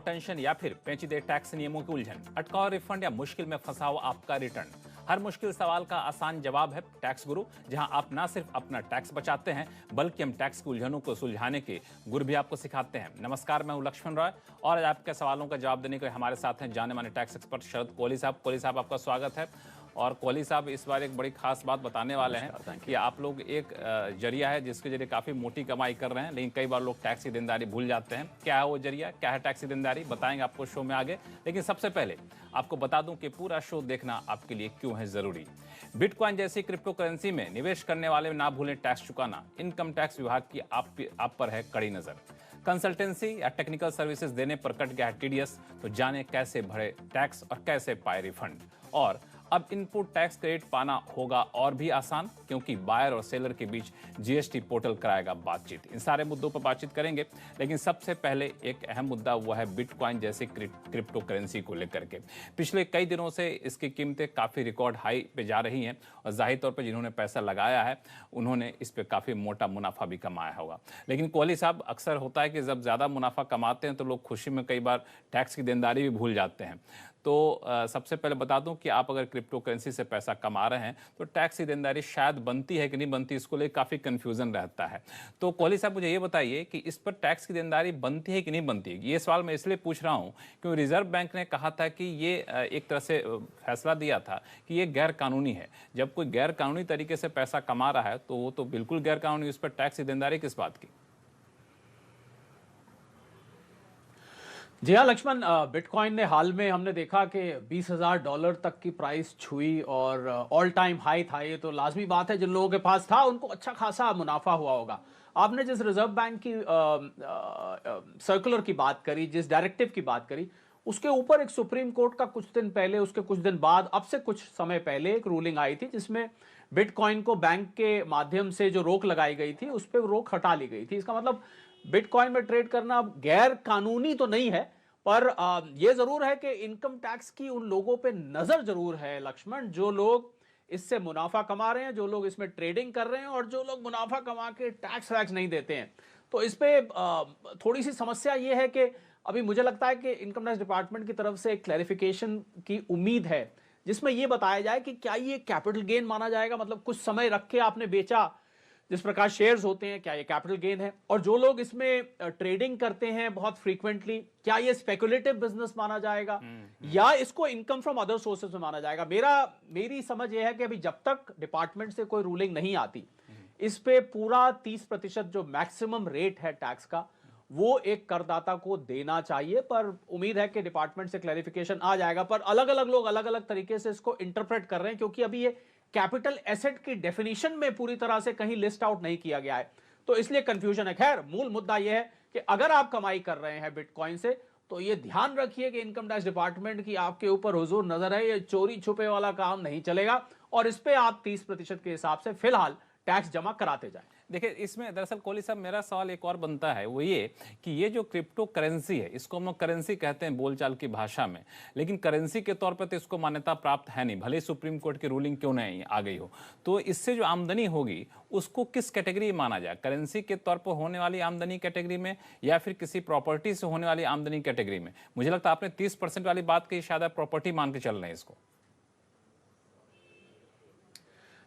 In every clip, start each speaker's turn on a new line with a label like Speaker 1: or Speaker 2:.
Speaker 1: Tension या फिर पेचीदे tax नियमों की उलझन, अटकाओ रिफंड या मुश्किल में फंसा हो आपका रिटर्न। हर मुश्किल सवाल का आसान जवाब है टैक्स गुरु, जहां आप न सिर्फ अपना टैक्स बचाते हैं बल्कि हम टैक्स की उलझनों को सुलझाने के गुर भी आपको सिखाते हैं। नमस्कार, मैं हूं लक्ष्मण रॉय और आज आपके सवालों का जवाब देने के लिए हमारे साथ हैं जाने माने टैक्स एक्सपर्ट शरद कोहली साहब। कोहली साहब, आपका स्वागत है। और कोहली साहब इस बार एक बड़ी खास बात बताने वाले हैं कि आप लोग एक जरिया है जिसके जरिए काफ़ी मोटी कमाई कर रहे हैं, लेकिन कई बार लोग टैक्स की देनदारी भूल जाते हैं। क्या है वो जरिया, क्या है टैक्स की देनदारी, बताएंगे आपको शो में आगे। लेकिन सबसे पहले आपको बता दूं कि पूरा शो देखना आपके लिए क्यों है जरूरी। बिटकॉइन जैसी क्रिप्टो करेंसी में निवेश करने वाले ना भूलें टैक्स चुकाना। इनकम टैक्स विभाग की आप पर है कड़ी नजर। कंसल्टेंसी या टेक्निकल सर्विसेज देने पर कट गया है टीडीएस, तो जाने कैसे भरे टैक्स और कैसे पाए रिफंड। और अब इनपुट टैक्स क्रेडिट पाना होगा और भी आसान, क्योंकि बायर और सेलर के बीच जीएसटी पोर्टल कराएगा बातचीत। इन सारे मुद्दों पर बातचीत करेंगे, लेकिन सबसे पहले एक अहम मुद्दा वो है बिटकॉइन जैसी क्रिप्टो करेंसी को लेकर के। पिछले कई दिनों से इसकी कीमतें काफ़ी रिकॉर्ड हाई पे जा रही हैं और जाहिर तौर पर जिन्होंने पैसा लगाया है उन्होंने इस पर काफ़ी मोटा मुनाफा भी कमाया होगा। लेकिन कोहली साहब, अक्सर होता है कि जब ज़्यादा मुनाफा कमाते हैं तो लोग खुशी में कई बार टैक्स की देनदारी भी भूल जाते हैं। तो सबसे पहले बता दूं कि आप अगर क्रिप्टो करेंसी से पैसा कमा रहे हैं तो टैक्स की देनदारी शायद बनती है कि नहीं बनती, इसको लेकर काफ़ी कंफ्यूजन रहता है। तो कोहली साहब, मुझे ये बताइए कि इस पर टैक्स की देनदारी बनती है कि नहीं बनती। ये सवाल मैं इसलिए पूछ रहा हूँ क्योंकि रिजर्व बैंक ने कहा था कि ये एक तरह से फैसला दिया था कि ये गैर कानूनी है। जब कोई गैर कानूनी तरीके से पैसा कमा रहा है तो वो तो बिल्कुल गैर कानूनी, उस पर टैक्स की देनदारी किस बात की।
Speaker 2: जी हाँ लक्ष्मण, बिटकॉइन ने हाल में हमने देखा कि $20,000 तक की प्राइस छुई और ऑल टाइम हाई था। ये तो लाजमी बात है, जिन लोगों के पास था उनको अच्छा खासा मुनाफा हुआ होगा। आपने जिस रिजर्व बैंक की सर्कुलर की बात करी, जिस डायरेक्टिव की बात करी, उसके ऊपर एक सुप्रीम कोर्ट का कुछ दिन पहले, उसके कुछ दिन बाद, अब से कुछ समय पहले एक रूलिंग आई थी जिसमें बिटकॉइन को बैंक के माध्यम से जो रोक लगाई गई थी उस पर रोक हटा ली गई थी। इसका मतलब बिटकॉइन में ट्रेड करना गैर कानूनी तो नहीं है, पर यह जरूर है कि इनकम टैक्स की उन लोगों पे नजर जरूर है लक्ष्मण, जो लोग इससे मुनाफा कमा रहे हैं, जो लोग इसमें ट्रेडिंग कर रहे हैं और जो लोग मुनाफा कमा के टैक्स वैक्स नहीं देते हैं। तो इस पे थोड़ी सी समस्या यह है कि अभी मुझे लगता है कि इनकम टैक्स डिपार्टमेंट की तरफ से एक क्लैरिफिकेशन की उम्मीद है जिसमें यह बताया जाए कि क्या ये कैपिटल गेन माना जाएगा, मतलब कुछ समय रख के आपने बेचा जिस प्रकार शेयर्स होते हैं, क्या ये कैपिटल गेन है? और जो लोग इसमें ट्रेडिंग करते हैं बहुत फ्रीक्वेंटली, क्या ये स्पेकुलेटिव बिजनेस माना जाएगा या इसको इनकम फ्रॉम अदर सोर्सेज में माना जाएगा? मेरी समझ यह है कि अभी जब तक डिपार्टमेंट से कोई रूलिंग नहीं आती, इस पे पूरा 30% जो मैक्सिमम रेट है टैक्स का, वो एक करदाता को देना चाहिए। पर उम्मीद है कि डिपार्टमेंट से क्लैरिफिकेशन आ जाएगा। पर अलग अलग लोग अलग अलग तरीके से इसको इंटरप्रेट कर रहे हैं, क्योंकि अभी ये कैपिटल एसेट की डेफिनेशन में पूरी तरह से कहीं लिस्ट आउट नहीं किया गया है, तो इसलिए कंफ्यूजन है। खैर, मूल मुद्दा यह है कि अगर आप कमाई कर रहे हैं बिटकॉइन से तो ये ध्यान रखिए कि इनकम टैक्स डिपार्टमेंट की आपके ऊपर हुजूर नजर है, ये चोरी छुपे वाला काम नहीं चलेगा और इस पे आप 30% के हिसाब से फिलहाल टैक्स जमा कराते जाएं।
Speaker 1: देखिए, इसमें दरअसल कोहली साहब मेरा सवाल एक और बनता है, वो ये कि ये जो क्रिप्टो करेंसी है, इसको हम लोग करेंसी कहते हैं बोलचाल की भाषा में, लेकिन करेंसी के तौर पर तो इसको मान्यता प्राप्त है नहीं, भले सुप्रीम कोर्ट की रूलिंग क्यों नहीं आ गई हो। तो इससे जो आमदनी होगी उसको किस कैटेगरी में माना जाए, करेंसी के तौर पर होने वाली आमदनी कैटेगरी में या फिर किसी प्रॉपर्टी से होने वाली आमदनी कैटेगरी में? मुझे लगता है आपने 30% वाली बात कही, शायद आप प्रॉपर्टी मान के चल रहे हैं इसको।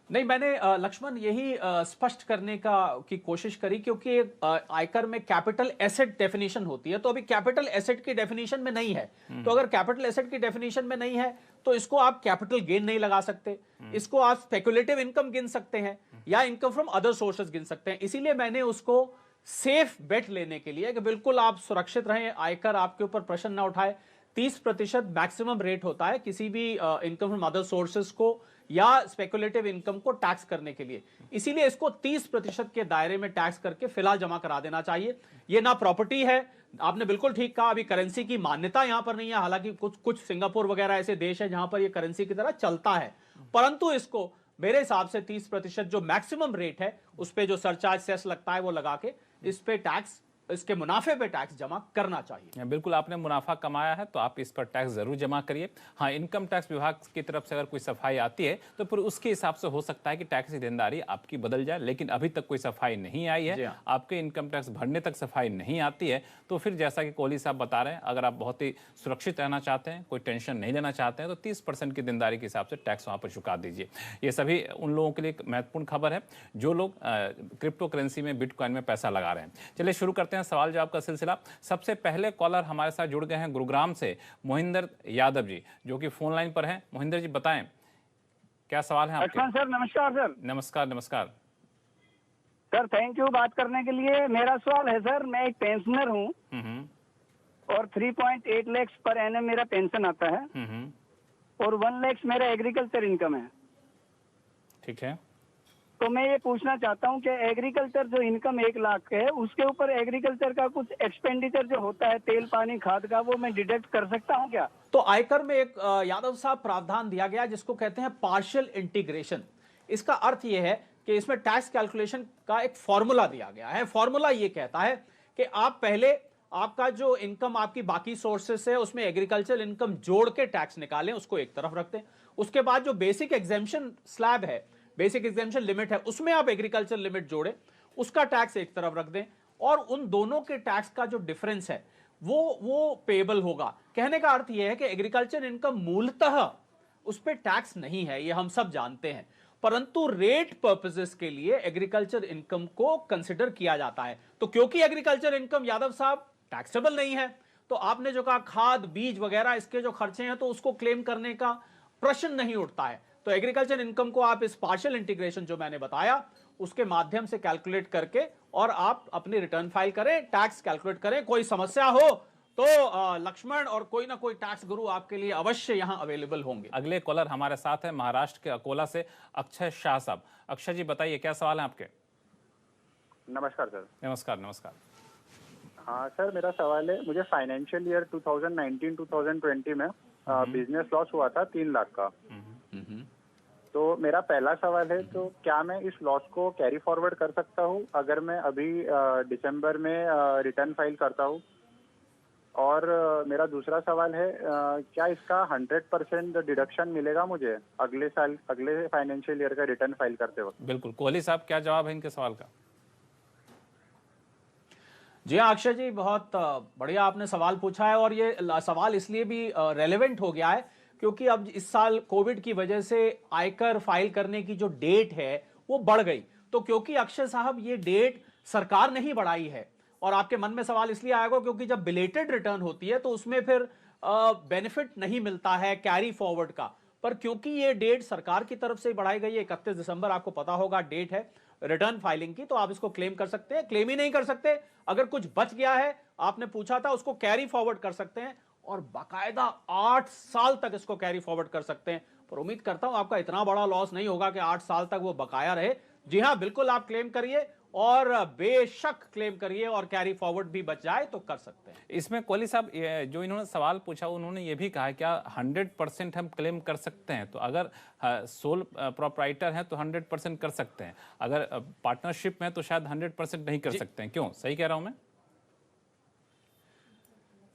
Speaker 2: नहीं, मैंने लक्ष्मण यही स्पष्ट करने की कोशिश करी, क्योंकि आयकर में कैपिटल एसेट डेफिनेशन होती है, तो अभी कैपिटल एसेट की डेफिनेशन में नहीं है। तो अगर कैपिटल एसेट की डेफिनेशन में नहीं है तो इसको आप कैपिटल गेन नहीं लगा सकते, इसको आप स्पेकुलेटिव इनकम गिन सकते हैं या इनकम फ्रॉम अदर सोर्सेज गिन सकते हैं। इसीलिए मैंने उसको सेफ बेट लेने के लिए कि बिल्कुल आप सुरक्षित रहें, आयकर आपके ऊपर प्रश्न ना उठाए, 30% मैक्सिमम रेट होता है किसी भी इनकम फ्रॉम अदर सोर्सेज को या स्पेकुलेटिव इनकम को टैक्स करने के लिए। इसीलिए इसको 30% के दायरे में टैक्स करके फिलहाल जमा करा देना चाहिए। यह ना प्रॉपर्टी है, आपने बिल्कुल ठीक कहा, अभी करेंसी की मान्यता यहां पर नहीं है, हालांकि कुछ सिंगापुर वगैरह ऐसे देश है जहां पर यह करेंसी की तरह चलता है, परंतु इसको मेरे हिसाब से 30% जो मैक्सिमम रेट है उस पर जो सरचार्ज सेस लगता है वो लगा के इस पे टैक्स इसके मुनाफे पे टैक्स जमा करना चाहिए।
Speaker 1: बिल्कुल, आपने मुनाफा कमाया है तो आप इस पर टैक्स जरूर जमा करिए। हाँ, इनकम टैक्स विभाग की तरफ से अगर कोई सफाई आती है तो फिर उसके हिसाब से हो सकता है कि टैक्स की देनदारी आपकी बदल जाए, लेकिन अभी तक कोई सफाई नहीं आई है।
Speaker 2: हाँ।
Speaker 1: आपके इनकम टैक्स भरने तक सफाई नहीं आती है तो फिर जैसा कि कोहली साहब बता रहे हैं, अगर आप बहुत ही सुरक्षित रहना चाहते हैं, कोई टेंशन नहीं लेना चाहते हैं तो 30% की देनदारी के हिसाब से टैक्स वहां पर चुका दीजिए। ये सभी उन लोगों के लिए महत्वपूर्ण खबर है जो लोग क्रिप्टो करेंसी में, बिटकॉइन में पैसा लगा रहे हैं। चलिए शुरू करते हैं सवाल जवाब का सिलसिला। सबसे पहले कॉलर हमारे साथ जुड़ गए हैं गुरुग्राम से, मोहिंदर यादव जी, जो कि फोन लाइन पर हैं। मोहिंदर जी बताएं क्या सवाल है आपके?
Speaker 3: सर नमस्कार सर।
Speaker 1: नमस्कार नमस्कार
Speaker 3: सर थैंक यू बात करने के लिए। मेरा सवाल है सर, मैं एक पेंशनर हूँ और 3.8 लाख पर एनम मेरा पेंशन आता है और 1 लाख मेरा एग्रीकल्चर इनकम है।
Speaker 1: ठीक है,
Speaker 3: तो मैं ये पूछना चाहता हूँ कि एग्रीकल्चर जो इनकम 1 लाख है उसके ऊपर एग्रीकल्चर का कुछ एक्सपेंडिचर जो होता है तेल पानी खाद का, वो मैं डिडक्ट कर सकता हूँ क्या?
Speaker 2: तो आयकर में एक यादव साहब प्रावधान दिया गया जिसको कहते हैं पार्शियल इंटीग्रेशन। इसका अर्थ यह है कि इसमें टैक्स कैलकुलेशन का एक फॉर्मूला दिया गया है। फॉर्मूला ये कहता है कि आप पहले आपका जो इनकम आपकी बाकी सोर्सेस है उसमें एग्रीकल्चर इनकम जोड़ के टैक्स निकालें, उसको एक तरफ रख दें। उसके बाद जो बेसिक एग्जेम्पशन स्लैब है, बेसिक एग्जेम्पशन लिमिट है, उसमें आप एग्रीकल्चर लिमिट जोड़ें, उसका टैक्स एक तरफ रख दें और उन दोनों के टैक्स का जो डिफरेंस है वो पेएबल होगा। कहने का अर्थ यह है कि एग्रीकल्चर इनकम मूलतः उस पर टैक्स नहीं है, ये हम सब जानते हैं, परंतु रेट पर्पसेस के लिए एग्रीकल्चर इनकम को कंसिडर किया जाता है। तो क्योंकि एग्रीकल्चर इनकम यादव साहब टैक्सेबल नहीं है, तो आपने जो कहा खाद बीज वगैरह इसके जो खर्चे हैं तो उसको क्लेम करने का प्रश्न नहीं उठता है। तो एग्रीकल्चर इनकम को आप इस पार्शियल इंटीग्रेशन जो मैंने बताया उसके माध्यम से कैलकुलेट करके और आप अपनी रिटर्न फाइल करें, टैक्स कैलकुलेट करें। कोई समस्या हो तो लक्ष्मण और कोई ना कोई टैक्स गुरु आपके लिए अवश्य यहां अवेलेबल होंगे।
Speaker 1: अगले कॉलर हमारे साथ है महाराष्ट्र के अकोला से अक्षय शाह साहब। अक्षय जी बताइए क्या सवाल है आपके?
Speaker 4: नमस्कार सर।
Speaker 1: नमस्कार नमस्कार।
Speaker 4: हाँ सर, मेरा सवाल है, मुझे फाइनेंशियल ईयर 2019-2020 में बिजनेस लॉस हुआ था 3 लाख का। तो मेरा पहला सवाल है, तो क्या मैं इस लॉस को कैरी फॉरवर्ड कर सकता हूँ अगर मैं अभी दिसंबर में रिटर्न फाइल करता हूँ? और मेरा दूसरा सवाल है, क्या इसका 100% डिडक्शन मिलेगा मुझे अगले साल, अगले फाइनेंशियल ईयर का रिटर्न फाइल करते वक्त?
Speaker 1: बिल्कुल, कोहली साहब क्या जवाब है इनके सवाल का?
Speaker 2: जी हाँ अक्षय जी, बहुत बढ़िया आपने सवाल पूछा है और ये सवाल इसलिए भी रेलेवेंट हो गया है क्योंकि अब इस साल कोविड की वजह से आयकर फाइल करने की जो डेट है वो बढ़ गई। तो क्योंकि अक्षय साहब ये डेट सरकार ने ही बढ़ाई है और आपके मन में सवाल इसलिए आएगा क्योंकि जब बिलेटेड रिटर्न होती है तो उसमें फिर बेनिफिट नहीं मिलता है कैरी फॉरवर्ड का, पर क्योंकि ये डेट सरकार की तरफ से बढ़ाई गई है, 31 दिसंबर आपको पता होगा डेट है रिटर्न फाइलिंग की, तो आप इसको क्लेम कर सकते हैं। क्लेम ही नहीं कर सकते, अगर कुछ बच गया है आपने पूछा था, उसको कैरी फॉरवर्ड कर सकते हैं और बाकायदा 8 साल तक इसको कैरी फॉरवर्ड कर सकते हैं। पर उम्मीद करता हूं आपका इतना बड़ा लॉस नहीं होगा कि 8 साल तक वो बकाया रहे। जी हां बिल्कुल, आप क्लेम करिए और बेशक क्लेम करिए और कैरी फॉरवर्ड भी बच जाए तो कर सकते हैं।
Speaker 1: इसमें कोहली साहब जो इन्होंने सवाल पूछा उन्होंने ये भी कहा क्या 100% हम क्लेम कर सकते हैं? तो अगर सोल प्रोप्राइटर है तो 100% कर सकते हैं, अगर पार्टनरशिप में तो शायद 100% नहीं कर सकते हैं। क्यों, सही कह रहा हूं मैं?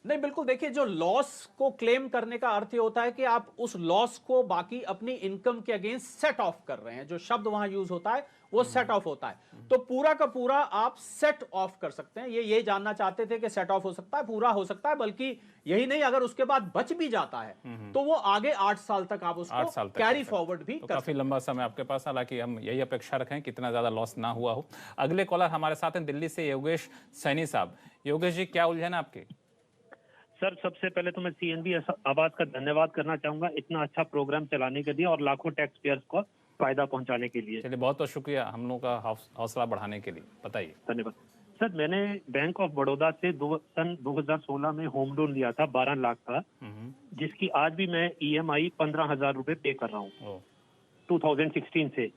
Speaker 2: नहीं बिल्कुल, देखिए जो लॉस को क्लेम करने का अर्थ ये होता है कि आप उस लॉस को बाकी अपनी इनकम के अगेंस्ट सेट ऑफ कर रहे हैं। जो शब्द वहां यूज होता है वो सेट ऑफ होता है, तो पूरा का पूरा आप सेट ऑफ कर सकते हैं। ये जानना चाहते थे कि सेट ऑफ हो सकता है, पूरा हो सकता है, बल्कि यही नहीं अगर उसके बाद बच भी जाता है तो वो आगे 8 साल तक आप उसको कैरी फॉरवर्ड भी
Speaker 1: तो
Speaker 2: कर
Speaker 1: काफी लंबा समय आपके पास, हालांकि हम यही अपेक्षा रखें कि इतना ज्यादा लॉस ना हुआ हो। अगले कॉलर हमारे साथ हैं दिल्ली से योगेश सैनी साहब। योगेश जी क्या उलझन है आपकी?
Speaker 5: सर सबसे पहले तो मैं सीएनबी आवाज का धन्यवाद करना चाहूंगा इतना अच्छा प्रोग्राम चलाने के लिए और लाखों टैक्स पेयर्स को फायदा पहुंचाने के लिए।
Speaker 1: चलिए बहुत बहुत शुक्रिया हम लोगों का हौसला बढ़ाने के लिए। बताइए।
Speaker 5: धन्यवाद सर। मैंने बैंक ऑफ बड़ौदा से सन 2016 में होम लोन लिया था 12 लाख का, जिसकी आज भी मैं EMI 15,000 रुपए पे कर रहा हूँ 2016 से।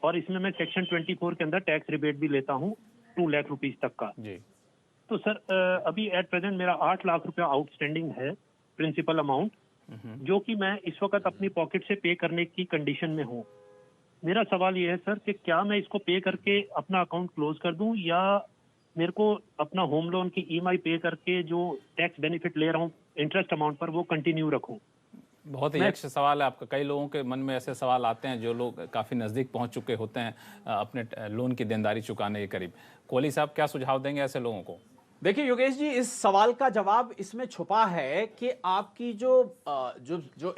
Speaker 5: और इसमें मैं सेक्शन 24 के अंदर टैक्स रिबेट भी लेता हूँ 2 लाख रुपीज तक का
Speaker 1: जी।
Speaker 5: तो सर अभी एट प्रेजेंट मेरा 8 लाख रुपया आउटस्टैंडिंग है प्रिंसिपल अमाउंट, जो कि मैं इस वक्त अपनी पॉकेट से पे करने की कंडीशन में हूँ। मेरा सवाल ये है सर कि क्या मैं इसको पे करके अपना अकाउंट क्लोज कर दूं या मेरे को अपना होम लोन की ईएमआई पे करके जो टैक्स बेनिफिट ले रहा हूँ इंटरेस्ट अमाउंट पर, वो कंटिन्यू रखूँ?
Speaker 1: बहुत ही अच्छा सवाल है आपका। कई लोगों के मन में ऐसे सवाल आते हैं जो लोग काफ़ी नज़दीक पहुंच चुके होते हैं अपने लोन की देनदारी चुकाने के करीब। कोहली साहब क्या सुझाव देंगे ऐसे लोगों को?
Speaker 2: देखिए योगेश जी, इस सवाल का जवाब इसमें छुपा है कि आपकी जो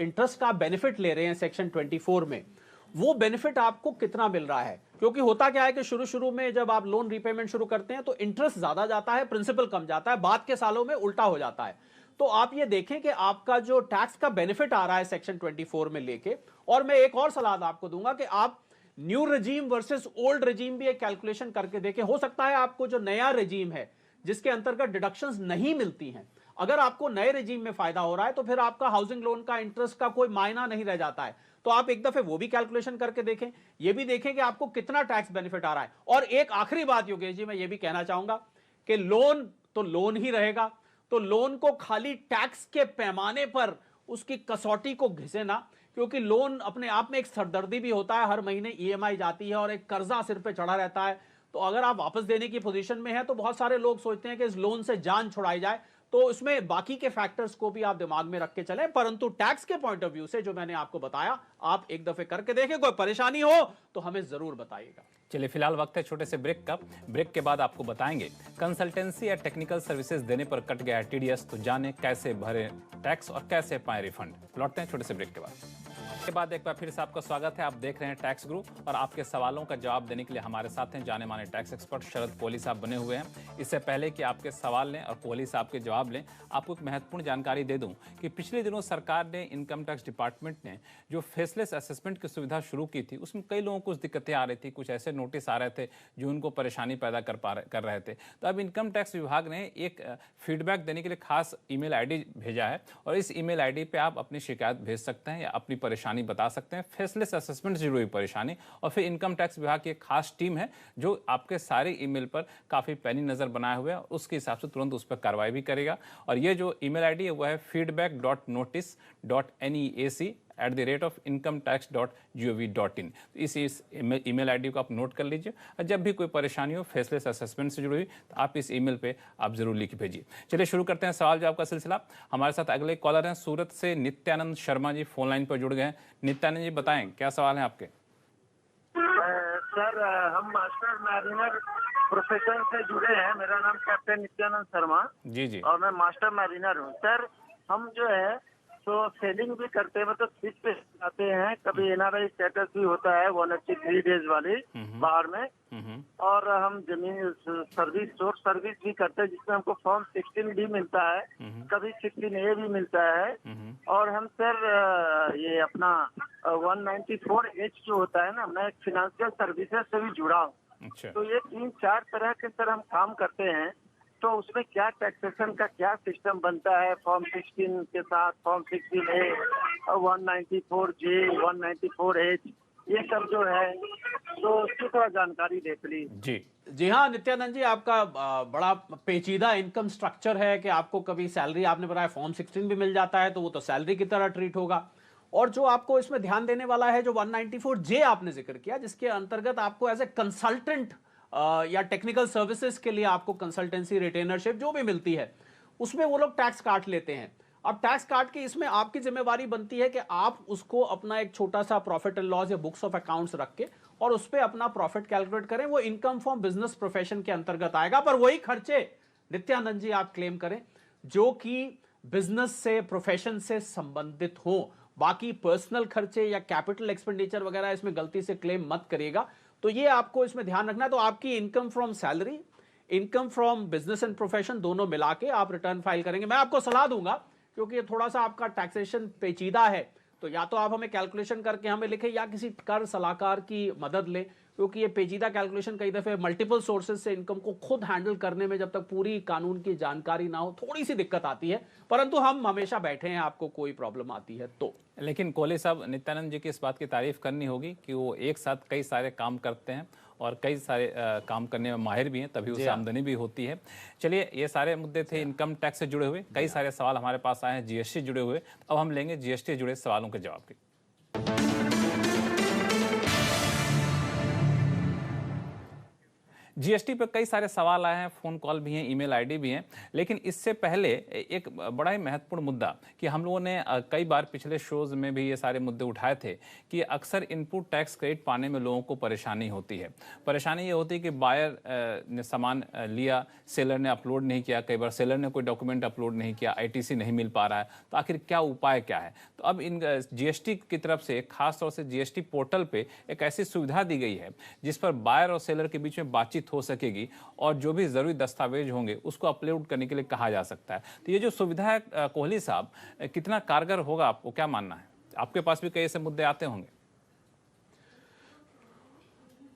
Speaker 2: इंटरेस्ट का बेनिफिट ले रहे हैं सेक्शन 24 में, वो बेनिफिट आपको कितना मिल रहा है। क्योंकि होता क्या है कि शुरू में जब आप लोन रीपेमेंट शुरू करते हैं तो इंटरेस्ट ज्यादा जाता है, प्रिंसिपल कम जाता है, बाद के सालों में उल्टा हो जाता है। तो आप ये देखें कि आपका जो टैक्स का बेनिफिट आ रहा है सेक्शन 24 में लेके, और मैं एक और सलाह आपको दूंगा कि आप new regime versus old regime भी एक कैलकुलेशन करके देखें। हो सकता है आपको जो नया रेजीम है जिसके अंतर्गत डिडक्शंस नहीं मिलती हैं, अगर आपको नए रेजीम में फायदा हो रहा है तो फिर आपका हाउसिंग लोन का इंटरेस्ट का कोई मायना नहीं रह जाता है। तो आप एक दफे वो भी कैलकुलेशन करके देखें, ये भी देखें कि आपको कितना टैक्स बेनिफिट आ रहा है। और एक आखिरी बात योगेश जी, मैं ये भी कहना चाहूंगा कि लोन तो लोन ही रहेगा, तो लोन को खाली टैक्स के पैमाने पर उसकी कसौटी को घिसे ना, क्योंकि लोन अपने आप में एक सरदर्दी भी होता है, हर महीने ईएमआई जाती है और एक कर्जा सिर पे चढ़ा रहता है। तो अगर आप वापस देने की पोजीशन में हैं तो बहुत सारे लोग सोचते हैं कि इस लोन से जान छुड़ाई जाए, तो इसमें बाकी के फैक्टर्स को भी आप दिमाग में रख के चलें। परंतु टैक्स के पॉइंट ऑफ व्यू से जो मैंने आपको बताया, आप एक दफे करके देखें। कोई परेशानी हो तो हमें जरूर बताइएगा।
Speaker 1: चलिए फिलहाल वक्त है छोटे से ब्रेक का। ब्रेक के बाद आपको बताएंगे कंसल्टेंसी या टेक्निकल सर्विसेज देने पर कट गया है टीडीएस, तो जाने कैसे भरे टैक्स और कैसे पाए रिफंड। लौटते हैं छोटे से ब्रेक के बाद एक बार फिर से आपका स्वागत है। आप देख रहे हैं टैक्स गुरु और आपके सवालों का जवाब देने के लिए हमारे साथ हैं जाने माने टैक्स एक्सपर्ट शरद कोहली साहब बने हुए हैं। इससे पहले कि आपके सवाल लें और कोहली साहब के जवाब लें, आपको एक महत्वपूर्ण जानकारी दे दूं कि पिछले दिनों सरकार ने इनकम टैक्स डिपार्टमेंट ने जो फेसलेस असेसमेंट की सुविधा शुरू की थी, उसमें कई लोगों को कुछ दिक्कतें आ रही थी, कुछ ऐसे नोटिस आ रहे थे जो उनको परेशानी पैदा कर रहे थे। तो अब इनकम टैक्स विभाग ने एक फीडबैक देने के लिए खास ईमेल आईडी भेजा है और इस ईमेल आईडी पे आप अपनी शिकायत भेज सकते हैं या अपनी परेशानी बता सकते हैं, फेसलेस असेसमेंट से जुड़ी हुई परेशानी। और फिर इनकम टैक्स विभाग की एक खास टीम है जो आपके सारे ईमेल पर काफ़ी पैनी नज़र बनाए हुए है, उसके हिसाब से तुरंत उस पर कार्रवाई भी करेगा। और ये जो ईमेल आईडी है वो है feedback.notice.incometax.gov.in। इस ईमेल आईडी को आप नोट कर लीजिए और जब भी कोई परेशानी हो फेसलेस असेसमेंट से जुड़ी हुई तो आप इस ईमेल पे आप जरूर लिख भेजिए। चलिए शुरू करते हैं सवाल जवाब का सिलसिला। हमारे साथ अगले कॉलर हैं सूरत से नित्यानंद शर्मा जी, फोन लाइन पर जुड़ गए हैं। नित्यानंद जी बताएं क्या सवाल है आपके?
Speaker 6: सर हम मास्टर मैरिनर प्रोफेशन से जुड़े हैं। मेरा नाम कैप्टन नित्यानंद शर्मा
Speaker 1: जी
Speaker 6: और मैं मास्टर मैरिनर हूँ। सर हम जो है तो सेलिंग भी करते हैं, मतलब स्विच पे आते हैं, कभी एनआरआई स्टेटस भी होता है 183 डेज वाली बाहर में, और हम जमीन सर्विस भी करते हैं जिसमें हमको फॉर्म 16 भी मिलता है, कभी 16A भी मिलता है। और हम सर ये अपना 194H जो होता है ना, मैं फिनेंशियल सर्विसेज से भी जुड़ा हूँ। तो ये 3-4 तरह के सर हम काम करते हैं। तो उसमें क्या टैक्सेशन का क्या सिस्टम बनता है फॉर्म 16 के साथ, फॉर्म 16A और 194J 194H ये सब जो है, तो उसकी थोड़ा जानकारी देख ली।
Speaker 2: जी हाँ नित्यानंद जी, आपका बड़ा पेचीदा इनकम स्ट्रक्चर है कि आपको कभी सैलरी, आपने बताया फॉर्म 16 भी मिल जाता है तो वो तो सैलरी की तरह ट्रीट होगा। और जो आपको इसमें ध्यान देने वाला है, जो 194J आपने जिक्र किया, जिसके अंतर्गत आपको एज ए कंसल्टेंट या टेक्निकल सर्विसेज के लिए आपको कंसल्टेंसी रिटेनरशिप जो भी मिलती है, उसमें वो लोग टैक्स काट लेते हैं। अब टैक्स काट के इसमें आपकी जिम्मेवारी बनती है कि आप उसको अपना एक छोटा सा प्रॉफिट एंड लॉस या बुक्स ऑफ अकाउंट्स रख के और उस पर अपना प्रॉफिट कैलकुलेट करें। वो इनकम फ्रॉम बिजनेस प्रोफेशन के अंतर्गत आएगा। पर वही खर्चे नित्यानंद जी आप क्लेम करें जो कि बिजनेस से, प्रोफेशन से संबंधित हो। बाकी पर्सनल खर्चे या कैपिटल एक्सपेंडिचर वगैरह इसमें गलती से क्लेम मत करिएगा। तो ये आपको इसमें ध्यान रखना है। तो आपकी income from salary, income from business and profession दोनों मिला के आप रिटर्न फाइल करेंगे। मैं आपको सलाह दूंगा, क्योंकि ये थोड़ा सा आपका टैक्सेशन पेचीदा है, तो या तो आप हमें कैलकुलेशन करके हमें लिखें या किसी कर सलाहकार की मदद लें, क्योंकि ये पेचीदा कैलकुलेशन कई दफे मल्टीपल सोर्सेज से इनकम को खुद हैंडल करने में जब तक पूरी कानून की जानकारी ना हो थोड़ी सी दिक्कत आती है। परंतु हम हमेशा बैठे हैं आपको कोई प्रॉब्लम आती है तो।
Speaker 1: लेकिन कोहली साहब, नित्यानंद जी की इस बात की तारीफ करनी होगी कि वो एक साथ कई सारे काम करते हैं और कई सारे काम करने में माहिर भी हैं, तभी उसे आमदनी भी होती है। चलिए, ये सारे मुद्दे थे इनकम टैक्स से जुड़े हुए। कई सारे सवाल हमारे पास आए हैं जीएसटी जुड़े हुए। अब हम लेंगे जीएसटी जुड़े सवालों के जवाब के। जीएसटी पर कई सारे सवाल आए हैं, फोन कॉल भी हैं, ईमेल आईडी भी हैं, लेकिन इससे पहले एक बड़ा ही महत्वपूर्ण मुद्दा कि हम लोगों ने कई बार पिछले शोज में भी ये सारे मुद्दे उठाए थे कि अक्सर इनपुट टैक्स क्रेडिट पाने में लोगों को परेशानी होती है। परेशानी ये होती है कि बायर ने सामान लिया, सेलर ने अपलोड नहीं किया, कई बार सेलर ने कोई डॉक्यूमेंट अपलोड नहीं किया, आईटीसी नहीं मिल पा रहा है, तो आखिर क्या उपाय क्या है? तो अब इन जीएसटी की तरफ से खास तौर से जीएसटी पोर्टल पे एक ऐसी सुविधा दी गई है जिस पर बायर और सेलर के बीच में बातचीत हो सकेगी और जो भी जरूरी दस्तावेज होंगे उसको अपलोड करने के लिए कहा जा सकता है। तो ये जो सुविधा है कोहली साहब, कितना कारगर होगा, आपको क्या मानना है? आपके पास भी कई ऐसे मुद्दे आते होंगे।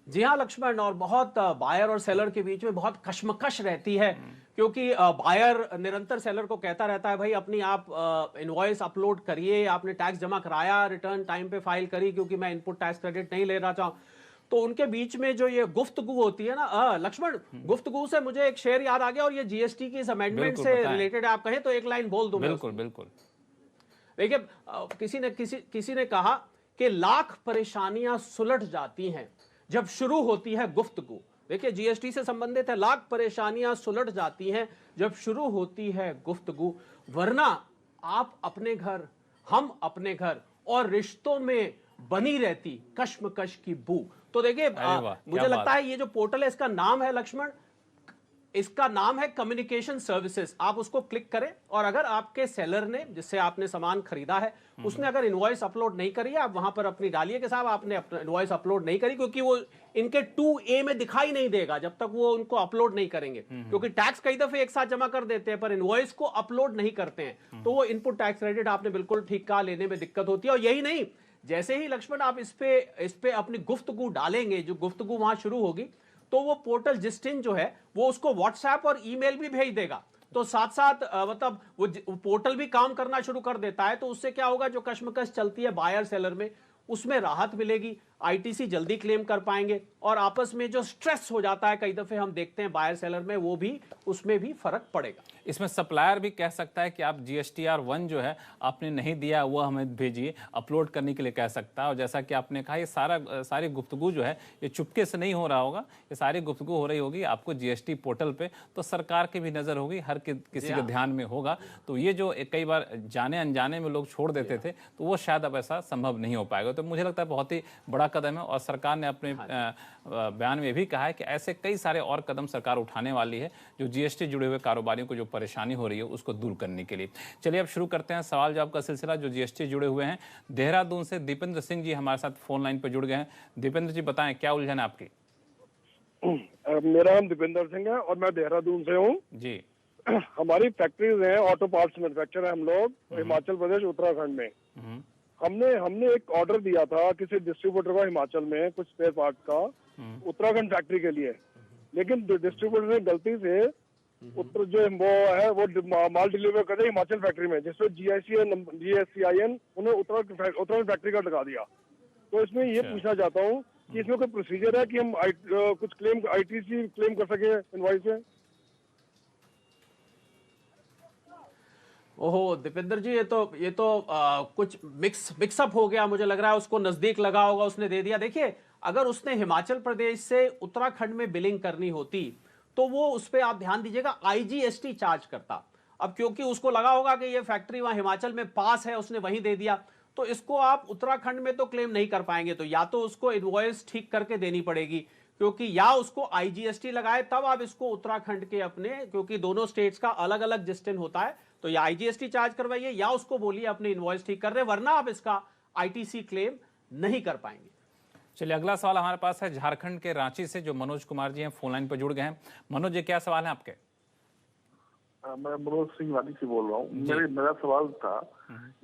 Speaker 2: जी हाँ लक्ष्मण, और बहुत बायर और सेलर के बीच में बहुत कशमकश रहती है, क्योंकि बायर निरंतर सेलर को कहता रहता है भाई अपनी आप इनवॉइस अपलोड करिए, आपने टैक्स जमा कराया, रिटर्न टाइम पे फाइल करी, क्योंकि मैं इनपुट टैक्स क्रेडिट नहीं ले रहा चाहूँ। तो उनके बीच में जो ये गुफ्तगू होती है ना लक्ष्मण, गुफ्तगू से मुझे एक शेर याद आ गया, और ये जीएसटी की इस अमेंडमेंट से रिलेटेड आप कहें तो एक लाइन बोल दूं।
Speaker 1: बिल्कुल बिल्कुल।
Speaker 2: देखिए किसी ने कहा कि लाख परेशानियां सुलझ जाती हैं जब शुरू होती है गुफ्तगू। देखिए जीएसटी से संबंधित है, लाख परेशानियां सुलझ जाती हैं जब शुरू होती है गुफ्तगू, वरना आप अपने घर, हम अपने घर, और रिश्तों में बनी रहती कश्मकश की बू। तो देखिए मुझे लगता है ये जो पोर्टल है, इसका नाम है लक्ष्मण, इसका नाम है कम्युनिकेशन सर्विसेज। आप उसको क्लिक करें, और अगर आपके सेलर ने, जिससे आपने सामान खरीदा है, उसने अगर इनवॉइस अपलोड नहीं करी है, आप वहां पर अपनी डालिए कि साहब आपने अपना इनवॉइस अपलोड नहीं करी, क्योंकि वो इनके 2A में दिखाई नहीं देगा जब तक वो उनको अपलोड नहीं करेंगे, क्योंकि टैक्स कई दफे एक साथ जमा कर देते हैं पर इनवॉइस को अपलोड नहीं करते हैं, तो वो इनपुट टैक्स क्रेडिट आपने बिल्कुल ठीक कहा, लेने में दिक्कत होती है। और यही नहीं, जैसे ही लक्ष्मण आप इस पे अपनी गुफ्तगू डालेंगे, जो गुफ्तगू वहां शुरू होगी, तो वो पोर्टल जिस दिन जो है वो उसको व्हाट्सएप और ईमेल भी भेज देगा। तो साथ साथ मतलब वो पोर्टल भी काम करना शुरू कर देता है। तो उससे क्या होगा, जो कश्मकश चलती है बायर सेलर में, उसमें राहत मिलेगी, आईटीसी जल्दी क्लेम कर पाएंगे, और आपस में जो स्ट्रेस हो जाता है कई दफे हम देखते हैं बायर सेलर में, वो भी, उसमें भी फर्क पड़ेगा।
Speaker 1: इसमें सप्लायर भी कह सकता है कि आप जीएसटीआर 1 जो है आपने नहीं दिया, वो हमें भेजिए, अपलोड करने के लिए कह सकता है। और जैसा कि आपने कहा, ये सारी गुफ्तगू जो है ये चुपके से नहीं हो रहा होगा, ये सारी गुफ्तगू हो रही होगी आपको जीएसटी पोर्टल पे, तो सरकार की भी नज़र होगी, हर किसी के ध्यान में होगा। तो ये जो कई बार जाने अनजाने में लोग छोड़ देते थे, तो वो शायद अब ऐसा संभव नहीं हो पाएगा। तो मुझे लगता है बहुत ही बड़ा कदम है, और सरकार ने अपने बयान में भी कहा है कि ऐसे कई सारे और कदम सरकार उठाने वाली है जो जीएसटी जुड़े हुए कारोबारियों को जो परेशानी हो रही है उसको दूर करने के लिए। चलिए अब शुरू करते हैं सवाल जवाब का सिलसिला जो जीएसटी जुड़े हुए हैं। देहरादून से दीपेंद्र सिंह जी हमारे साथ फोन लाइन पर जुड़ गए हैं। दीपेंद्र जी बताएं, क्या उलझन है आपकी?
Speaker 7: मेरा नाम दीपेंद्र सिंह है और मैं देहरादून से हूँ
Speaker 1: जी।
Speaker 7: हमारी फैक्ट्रीज हैं, ऑटो पार्ट्स मैन्युफैक्चर है हम लोग, हिमाचल प्रदेश उत्तराखंड में। हमने एक ऑर्डर दिया था किसी डिस्ट्रीब्यूटर को हिमाचल में कुछ स्पेयर पार्ट का उत्तराखंड फैक्ट्री के लिए, लेकिन डिस्ट्रीब्यूटर ने गलती से उत्तर जो वो माल डिलीवर कर दिया हिमाचल फैक्ट्री में, जिसमें GSCIN उन्हें उत्तराखंड फैक्ट्री का लगा दिया। तो इसमें ये पूछना चाहता हूँ कि इसमें कोई प्रोसीजर है कि हम कुछ क्लेम आईटीसी क्लेम कर सके इनवॉइस में?
Speaker 2: ओहो दीपेंद्र जी, ये तो कुछ मिक्सअप हो गया, मुझे लग रहा है उसको नजदीक लगा होगा, उसने दे दिया। देखिए अगर उसने हिमाचल प्रदेश से उत्तराखंड में बिलिंग करनी होती तो वो उस पर आप ध्यान दीजिएगा IGST चार्ज करता। अब क्योंकि उसको लगा होगा कि ये फैक्ट्री वहां हिमाचल में पास है, उसने वहीं दे दिया, तो इसको आप उत्तराखंड में तो क्लेम नहीं कर पाएंगे। तो या तो उसको इनवॉइस ठीक करके देनी पड़ेगी, क्योंकि या उसको IGST लगाए तब आप इसको उत्तराखंड के अपने, क्योंकि दोनों स्टेट्स का अलग अलग जिस्टिन होता है, तो या IGST चार्ज करवाइए या उसको बोलिए अपने इनवॉइस ठीक कर रहे, वरना आप इसका ITC क्लेम नहीं कर पाएंगे।
Speaker 1: चलिए अगला सवाल हमारे पास है झारखंड के रांची से, जो मनोज कुमार जी हैं फोन लाइन पर जुड़ गए हैं। मनोज जी क्या सवाल है आपके?
Speaker 8: मैं मनोज सिंह रांची से बोल रहा हूँ। मेरा सवाल था,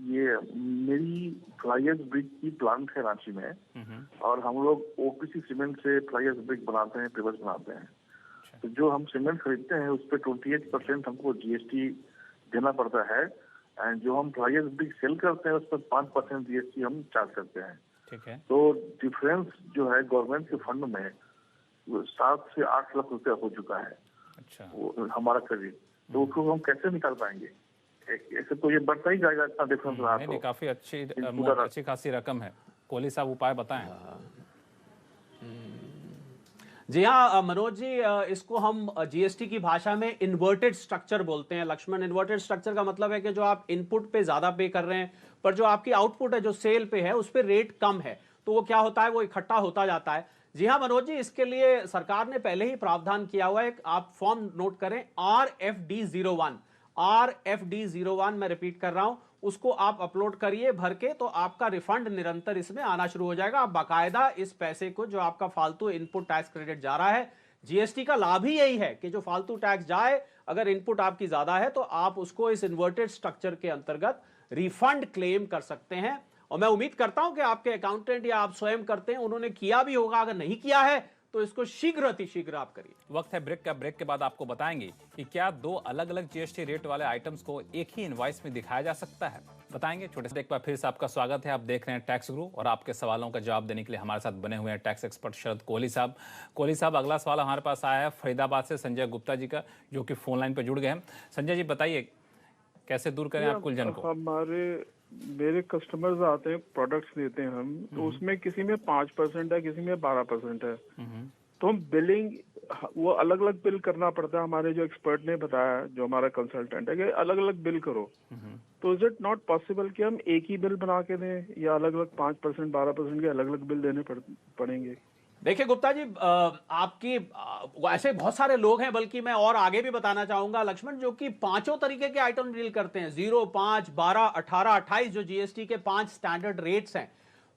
Speaker 8: ये मेरी फ्लाइयर्स ब्रिक की प्लांट है रांची में, और हम लोग OPC सीमेंट से फ्लाइयर्स ब्रिक बनाते हैं, पेपर्स बनाते हैं। तो जो हम सीमेंट खरीदते हैं उस पर 28% हमको GST देना पड़ता है, एंड जो हम फ्लाइयर्स ब्रिक सेल करते हैं उस पर 5% GST हम चार्ज करते हैं।
Speaker 1: ठीक है।
Speaker 8: तो डिफरेंस जो है गवर्नमेंट के फंड में 7 से 8 लाख रुपया हो चुका है।
Speaker 1: अच्छा।
Speaker 8: वो हमारा क्रेडिट, तो उसको हम कैसे निकाल पाएंगे? ऐसे तो ये बढ़ता ही जाएगा इतना डिफरेंस रहा।
Speaker 1: नहीं, काफी अच्छी खासी रकम है। कोहली साहब उपाय बताएं।
Speaker 2: जी हाँ मनोज जी, इसको हम जीएसटी की भाषा में इन्वर्टेड स्ट्रक्चर बोलते हैं लक्ष्मण। इन्वर्टेड स्ट्रक्चर का मतलब है कि जो आप इनपुट पे ज्यादा पे कर रहे हैं पर जो आपकी आउटपुट है, जो सेल पे है, उस पर रेट कम है, तो वो क्या होता है, वो इकट्ठा होता जाता है। जी हाँ मनोज जी, इसके लिए सरकार ने पहले ही प्रावधान किया हुआ है। आप फॉर्म नोट करें, RFD01, RFD01, मैं रिपीट कर रहा हूं, उसको आप अपलोड करिए भर के, तो आपका रिफंड निरंतर इसमें आना शुरू हो जाएगा। आप बाकायदा इस पैसे को, जो आपका फालतू इनपुट टैक्स क्रेडिट जा रहा है, जीएसटी का लाभ ही यही है कि जो फालतू टैक्स जाए, अगर इनपुट आपकी ज्यादा है तो आप उसको इस इन्वर्टेड स्ट्रक्चर के अंतर्गत रिफंड क्लेम कर सकते हैं। और मैं उम्मीद करता हूं कि आपके अकाउंटेंट या आप स्वयं करते हैं, उन्होंने किया भी होगा। अगर नहीं किया है तो इसको शीघ्र अतिशीघ्र आप करिए।
Speaker 1: वक्त है ब्रेक का। ब्रेक के बाद आपको बताएंगे कि क्या 2 अलग अलग जीएसटी रेट वाले आइटम्स को एक ही इनवॉइस में दिखाया जा सकता है, बताएंगे। छोटे से एक बार फिर से आपका स्वागत है। आप देख रहे हैं टैक्स गुरु और आपके सवालों का जवाब देने के लिए हमारे साथ बने हुए हैं टैक्स एक्सपर्ट शरद कोहली साहब। कोहली साहब, अगला सवाल हमारे पास आया है फरीदाबाद से संजय गुप्ता जी का, जो कि फोन लाइन पर जुड़ गए हैं। संजय जी बताइए, कैसे दूर करें आप उलझन को?
Speaker 7: मेरे कस्टमर्स आते हैं, प्रोडक्ट्स लेते हैं हम, तो उसमें किसी में 5% है, किसी में 12% है, तो हम बिलिंग वो अलग अलग बिल करना पड़ता है। हमारे जो एक्सपर्ट ने बताया, जो हमारा कंसल्टेंट है, कि अलग अलग बिल करो। तो इज इट नॉट पॉसिबल कि हम एक ही बिल बना के दें, या अलग अलग 5% 12% के अलग अलग बिल देने पड़ेंगे?
Speaker 2: देखिए गुप्ता जी, आपकी ऐसे बहुत सारे लोग हैं, बल्कि मैं और आगे भी बताना चाहूंगा लक्ष्मण, जो कि 5 तरीके के आइटम डील करते हैं। 0, 5, 12, 18, 28 जो जीएसटी के 5 स्टैंडर्ड रेट्स हैं,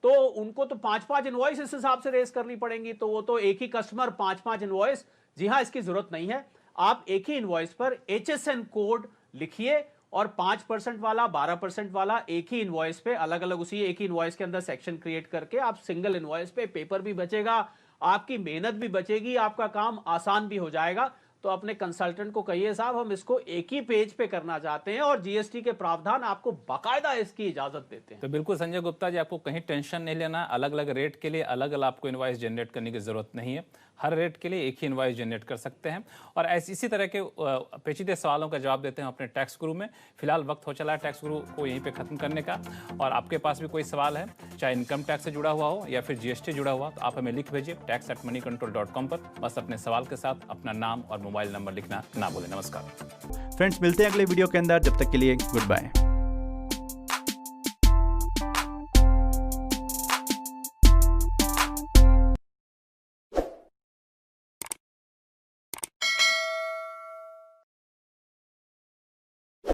Speaker 2: तो उनको तो 5-5 इनवॉइस इस हिसाब से रेस करनी पड़ेंगी। तो वो तो एक ही कस्टमर 5-5 इनवॉइस, जी हाँ, इसकी जरूरत नहीं है। आप एक ही इनवॉइस पर HSN कोड लिखिए और 5% वाला, 12% वाला एक ही इनवॉइस पे अलग अलग, उसी एक ही इनवॉइस के अंदर सेक्शन क्रिएट करके आप सिंगल इनवॉइस पे, पेपर भी बचेगा, आपकी मेहनत भी बचेगी, आपका काम आसान भी हो जाएगा। तो अपने कंसल्टेंट को कहिए, साहब हम इसको एक ही पेज पे करना चाहते हैं, और जीएसटी के प्रावधान आपको बाकायदा इसकी इजाजत देते हैं।
Speaker 1: तो बिल्कुल संजय गुप्ता जी, आपको कहीं टेंशन नहीं लेना। अलग अलग रेट के लिए अलग अलग आपको इनवॉइस जनरेट करने की जरूरत नहीं है। हर रेट के लिए एक ही इनवॉइस जनरेट कर सकते हैं। और इसी तरह के पेचीदे सवालों का जवाब देते हैं अपने टैक्स गुरु में। फिलहाल वक्त हो चला है टैक्स गुरु को यहीं पे खत्म करने का। और आपके पास भी कोई सवाल है, चाहे इनकम टैक्स से जुड़ा हुआ हो या फिर जीएसटी जुड़ा हुआ, तो आप हमें लिख भेजिए tax@moneycontrol.com पर। बस अपने सवाल के साथ अपना नाम और मोबाइल नंबर लिखना ना भूलें। नमस्कार
Speaker 9: फ्रेंड्स, मिलते हैं अगले वीडियो के अंदर। जब तक के लिए गुड बाय।